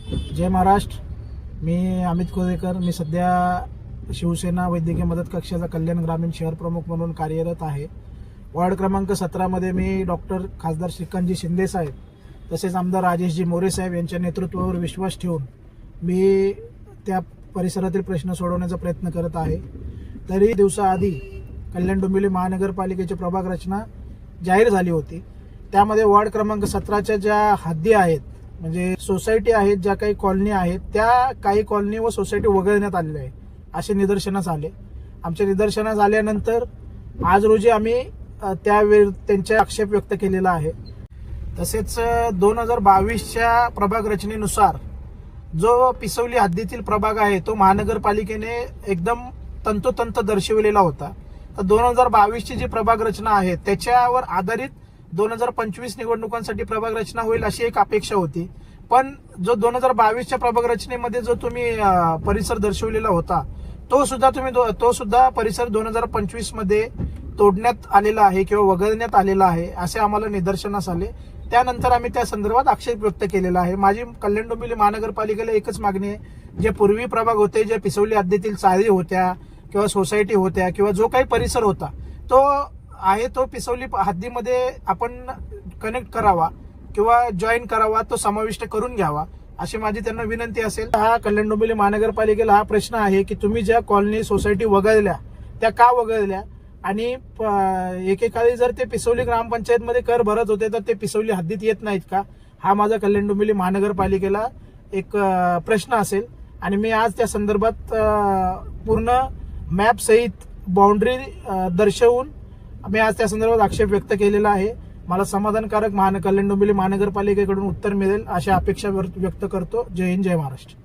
जय महाराष्ट्र. मी अमित कोदेकर. मी सध्या शिवसेना वैद्यकीय मदत कक्षाचा कल्याण ग्रामीण शहर प्रमुख म्हणून कार्यरत आहे. वार्ड क्रमांक 17 मध्ये मी डॉक्टर खासदार श्रीकांतजी शिंदे साहेब तसेच आमदार राजेशजी मोरे साहेब यांच्या नेतृत्वावर विश्वास ठेवून मी त्या परिसरातील प्रश्न सोडवण्याचा प्रयत्न करत आहे. तरी दिवसाआधी कल्याण डोंबिवली महानगरपालिकेची प्रभाग रचना जाहीर झाली होती. त्यामध्ये वार्ड क्रमांक 17च्या ज्या हद्दी आहेत म्हणजे सोसायटी आहेत, ज्या काही कॉलनी आहेत, त्या काही कॉलनी व सोसायटी वगळण्यात आलेल्या आहे असे निदर्शनास आले. आमच्या निदर्शनास आल्यानंतर आज रोजी आम्ही त्यांचे आक्षेप व्यक्त केलेला आहे. तसेच 2022च्या प्रभाग रचनेनुसार जो पिसवली हद्दीतील प्रभाग आहे तो महानगरपालिकेने एकदम तंतोतंत दर्शविलेला होता. तर 2022ची जी प्रभाग रचना आहे त्याच्यावर आधारित 2025 निवडणुकांसाठी प्रभाग रचना होईल अशी एक अपेक्षा होती. पण जो 2022च्या प्रभाग रचनेमध्ये जो तुम्ही परिसर दर्शवलेला होता तो सुद्धा परिसर 2025 मध्ये तोडण्यात आलेला आहे किंवा वगळण्यात आलेला आहे असे आम्हाला निदर्शनास आले. त्यानंतर आम्ही त्या संदर्भात आक्षेप व्यक्त केलेला आहे. माझी कल्याण डोंबिवली महानगरपालिकेला एकच मागणी आहे, जे पूर्वी प्रभाग होते, जे पिसवली हद्दीतील चाळी होत्या किंवा सोसायटी होत्या किंवा जो काही परिसर होता तो पिसवली हद्दीमध्ये आपण कनेक्ट करावा किंवा जॉईन करावा, तो समाविष्ट करून घ्यावा अशी माझी त्यांना विनंती असेल. हा कल्याण डोंबिवली महानगरपालिकेला हा प्रश्न आहे की तुम्ही ज्या कॉलनी सोसायटी वगळल्या त्या का वगळल्या आणि एकेकाळी जर ते पिसवली ग्रामपंचायतमध्ये कर भरत होते तर ते पिसवली हद्दीत येत नाहीत का, हा माझा कल्याण डोंबिवली महानगरपालिकेला एक प्रश्न असेल. आणि मी आज त्या संदर्भात पूर्ण मॅप सहित बाउंड्री दर्शवून मी आज त्या संदर्भात आक्षेप व्यक्त केलेला आहे. मला समाधानकारक कल्याण डोंबिवली महानगरपालिकेकडून उत्तर मिळेल अशा अपेक्षा व्यक्त करतो. जय हिंद, जय महाराष्ट्र.